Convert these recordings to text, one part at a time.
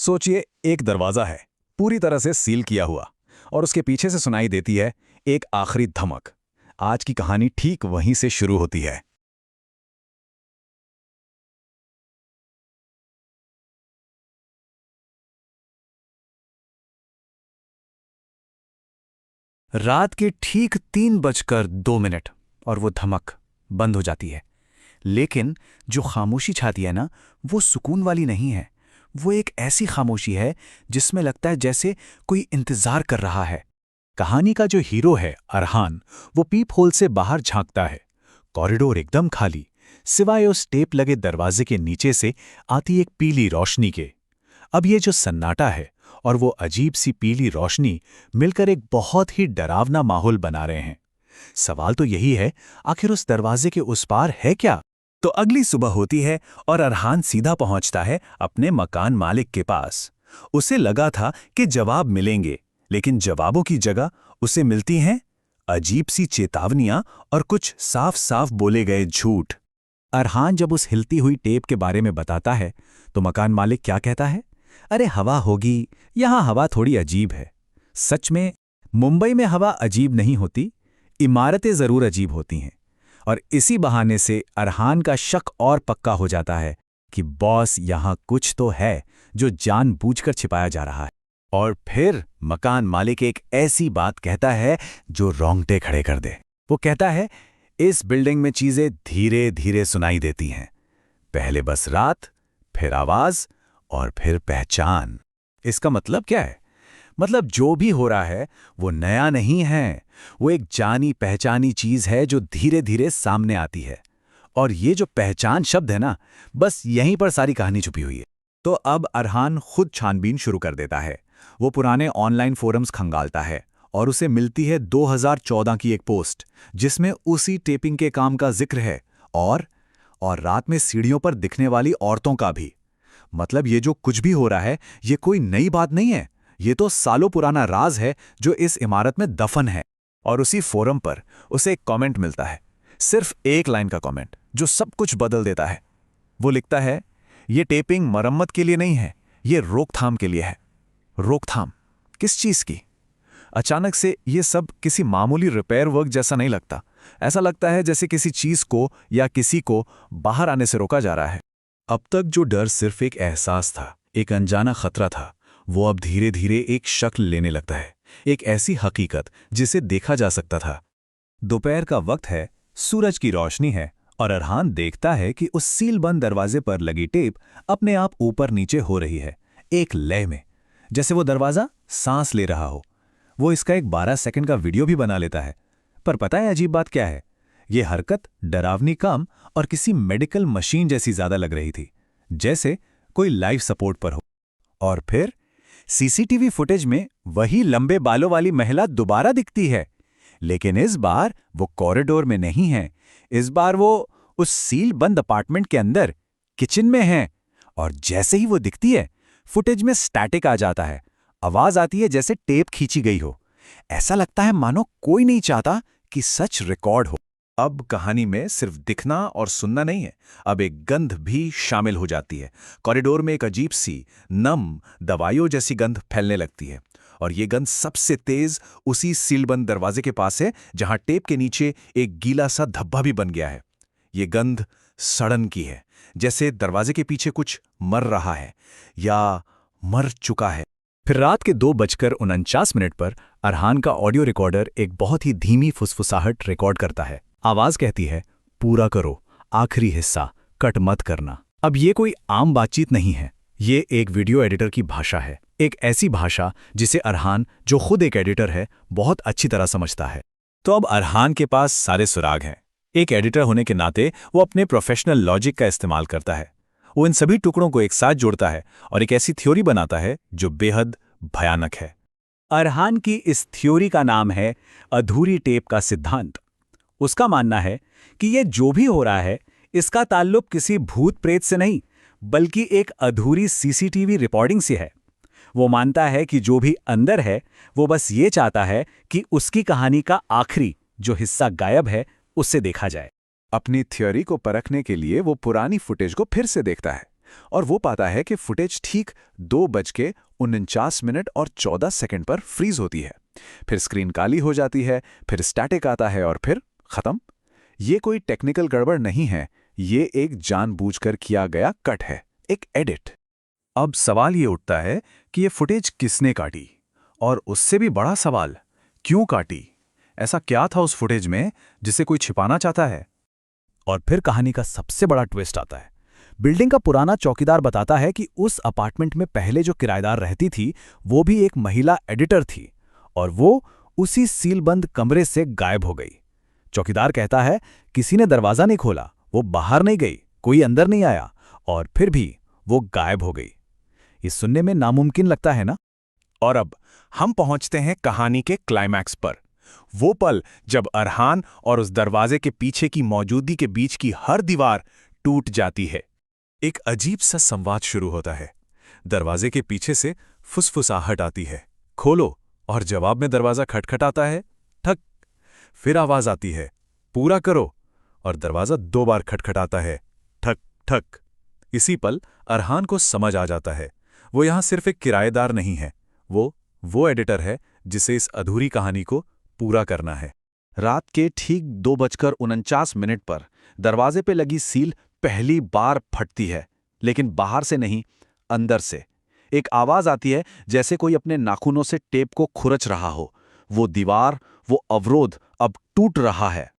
सोचिए, एक दरवाजा है, पूरी तरह से सील किया हुआ, और उसके पीछे से सुनाई देती है एक आखिरी धमक। आज की कहानी ठीक वहीं से शुरू होती है। रात के ठीक 3:02 और वो धमक बंद हो जाती है। लेकिन जो खामोशी छाती है ना, वो सुकून वाली नहीं है। वो एक ऐसी खामोशी है जिसमें लगता है जैसे कोई इंतजार कर रहा है। कहानी का जो हीरो है अरहान, वो पीप होल से बाहर झांकता है। कॉरिडोर एकदम खाली, सिवाय उस टेप लगे दरवाजे के नीचे से आती एक पीली रोशनी के। अब ये जो सन्नाटा है और वो अजीब सी पीली रोशनी मिलकर एक बहुत ही डरावना माहौल बना रहे हैं। सवाल तो यही है, आखिर उस दरवाजे के उस पार है क्या? तो अगली सुबह होती है और अरहान सीधा पहुंचता है अपने मकान मालिक के पास। उसे लगा था कि जवाब मिलेंगे, लेकिन जवाबों की जगह उसे मिलती हैं अजीब सी चेतावनियां और कुछ साफ साफ बोले गए झूठ। अरहान जब उस हिलती हुई टेप के बारे में बताता है तो मकान मालिक क्या कहता है? अरे हवा होगी, यहां हवा थोड़ी अजीब है। सच में मुंबई में हवा अजीब नहीं होती, इमारतें जरूर अजीब होती हैं। और इसी बहाने से अरहान का शक और पक्का हो जाता है कि बॉस यहां कुछ तो है जो जानबूझकर छिपाया जा रहा है। और फिर मकान मालिक एक ऐसी बात कहता है जो रोंगटे खड़े कर दे। वो कहता है, इस बिल्डिंग में चीजें धीरे धीरे सुनाई देती हैं। पहले बस रात, फिर आवाज और फिर पहचान। इसका मतलब क्या है? मतलब जो भी हो रहा है वो नया नहीं है, वो एक जानी पहचानी चीज है जो धीरे धीरे सामने आती है। और ये जो पहचान शब्द है ना, बस यहीं पर सारी कहानी छुपी हुई है। तो अब अरहान खुद छानबीन शुरू कर देता है। वो पुराने ऑनलाइन फोरम्स खंगालता है और उसे मिलती है 2014 की एक पोस्ट, जिसमें उसी टेपिंग के काम का जिक्र है और रात में सीढ़ियों पर दिखने वाली औरतों का भी। मतलब ये जो कुछ भी हो रहा है, ये कोई नई बात नहीं है। ये तो सालों पुराना राज है जो इस इमारत में दफन है। और उसी फोरम पर उसे एक कमेंट मिलता है, सिर्फ एक लाइन का कमेंट जो सब कुछ बदल देता है। वो लिखता है, ये टेपिंग मरम्मत के लिए नहीं है, ये रोकथाम के लिए है। रोकथाम किस चीज की? अचानक से ये सब किसी मामूली रिपेयर वर्क जैसा नहीं लगता। ऐसा लगता है जैसे किसी चीज को या किसी को बाहर आने से रोका जा रहा है। अब तक जो डर सिर्फ एक एहसास था, एक अनजाना खतरा था, वो अब धीरे धीरे एक शक्ल लेने लगता है। एक ऐसी हकीकत जिसे देखा जा सकता था। दोपहर का वक्त है, सूरज की रोशनी है और अरहान देखता है कि उस सीलबंद दरवाजे पर लगी टेप अपने आप ऊपर नीचे हो रही है, एक लय में, जैसे वो दरवाजा सांस ले रहा हो। वो इसका एक 12 सेकंड का वीडियो भी बना लेता है। पर पता है अजीब बात क्या है? ये हरकत डरावनी कम और किसी मेडिकल मशीन जैसी ज्यादा लग रही थी, जैसे कोई लाइफ सपोर्ट पर हो। और फिर सीसीटीवी फुटेज में वही लंबे बालों वाली महिला दोबारा दिखती है, लेकिन इस बार वो कॉरिडोर में नहीं है। इस बार वो उस सील बंद अपार्टमेंट के अंदर किचन में है। और जैसे ही वो दिखती है, फुटेज में स्टैटिक आ जाता है। आवाज आती है जैसे टेप खींची गई हो। ऐसा लगता है मानो कोई नहीं चाहता कि सच रिकॉर्ड हो। अब कहानी में सिर्फ दिखना और सुनना नहीं है, अब एक गंध भी शामिल हो जाती है। कॉरिडोर में एक अजीब सी नम दवाइयों जैसी गंध फैलने लगती है। और ये गंध सबसे तेज उसी सीलबंद दरवाजे के पास है, जहां टेप के नीचे एक गीला सा धब्बा भी बन गया है। ये गंध सड़न की है, जैसे दरवाजे के पीछे कुछ मर रहा है या मर चुका है। फिर रात के 2:49 पर अरहान का ऑडियो रिकॉर्डर एक बहुत ही धीमी फुसफुसाहट रिकॉर्ड करता है। आवाज कहती है, पूरा करो, आखिरी हिस्सा, कट मत करना। अब ये कोई आम बातचीत नहीं है, ये एक वीडियो एडिटर की भाषा है। एक ऐसी भाषा जिसे अरहान, जो खुद एक एडिटर है, बहुत अच्छी तरह समझता है। तो अब अरहान के पास सारे सुराग हैं। एक एडिटर होने के नाते वो अपने प्रोफेशनल लॉजिक का इस्तेमाल करता है। वो इन सभी टुकड़ों को एक साथ जोड़ता है और एक ऐसी थ्योरी बनाता है जो बेहद भयानक है। अरहान की इस थ्योरी का नाम है अधूरी टेप का सिद्धांत। उसका मानना है कि ये जो भी हो रहा है, इसका ताल्लुक किसी भूत प्रेत से नहीं, बल्कि एक अधूरी सीसीटीवी रिकॉर्डिंग से है। वो मानता है कि जो भी अंदर है, वो बस ये चाहता है कि उसकी कहानी का आखिरी जो हिस्सा गायब है, उससे देखा जाए। अपनी थ्योरी को परखने के लिए वो पुरानी फुटेज को फिर से देखता है और वो पाता है कि फुटेज ठीक 2:49 पर फ्रीज होती है। फिर स्क्रीन काली हो जाती है, फिर स्टैटिक आता है और फिर खत्म। ये कोई टेक्निकल गड़बड़ नहीं है, ये एक जानबूझकर किया गया कट है, एक एडिट। अब सवाल ये उठता है कि ये फुटेज किसने काटी, और उससे भी बड़ा सवाल, क्यों काटी? ऐसा क्या था उस फुटेज में जिसे कोई छिपाना चाहता है? और फिर कहानी का सबसे बड़ा ट्विस्ट आता है। बिल्डिंग का पुराना चौकीदार बताता है कि उस अपार्टमेंट में पहले जो किराएदार रहती थी वो भी एक महिला एडिटर थी, और वो उसी सीलबंद कमरे से गायब हो गई। चौकीदार कहता है किसी ने दरवाजा नहीं खोला, वो बाहर नहीं गई, कोई अंदर नहीं आया, और फिर भी वो गायब हो गई। ये सुनने में नामुमकिन लगता है ना? और अब हम पहुंचते हैं कहानी के क्लाइमैक्स पर। वो पल जब अरहान और उस दरवाजे के पीछे की मौजूदगी के बीच की हर दीवार टूट जाती है। एक अजीब सा संवाद शुरू होता है। दरवाजे के पीछे से फुसफुसाहट आती है, खोलो, और जवाब में दरवाजा खटखटाता है, ठक। फिर आवाज आती है, पूरा करो, और दरवाजा 2 बार खटखटाता है, ठक ठक। इसी पल अरहान को समझ आ जाता है, वो यहां सिर्फ एक किराएदार नहीं है, वो एडिटर है जिसे इस अधूरी कहानी को पूरा करना है। रात के ठीक 2:49 पर दरवाजे पे लगी सील पहली बार फटती है, लेकिन बाहर से नहीं, अंदर से। एक आवाज आती है जैसे कोई अपने नाखूनों से टेप को खुरच रहा हो। वो दीवार, वो अवरोध अब टूट रहा है।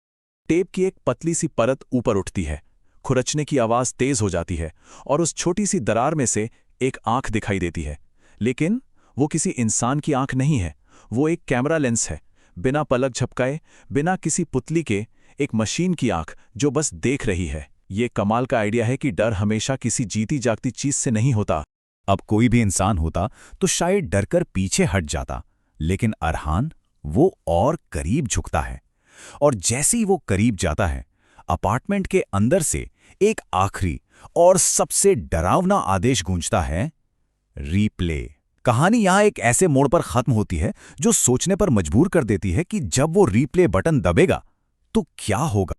टेप की एक पतली सी परत ऊपर उठती है, खुरचने की आवाज तेज हो जाती है, और उस छोटी सी दरार में से एक आंख दिखाई देती है। लेकिन वो किसी इंसान की आंख नहीं है, वो एक कैमरा लेंस है, बिना पलक झपकाए, बिना किसी पुतली के, एक मशीन की आंख जो बस देख रही है। ये कमाल का आइडिया है कि डर हमेशा किसी जीती जागती चीज से नहीं होता। अब कोई भी इंसान होता तो शायद डरकर पीछे हट जाता, लेकिन अरहान, वो और करीब झुकता है, और जैसे ही वो करीब जाता है, अपार्टमेंट के अंदर से एक आखिरी और सबसे डरावना आदेश गूंजता है, रीप्ले। कहानी यहां एक ऐसे मोड़ पर खत्म होती है जो सोचने पर मजबूर कर देती है कि जब वो रीप्ले बटन दबेगा तो क्या होगा।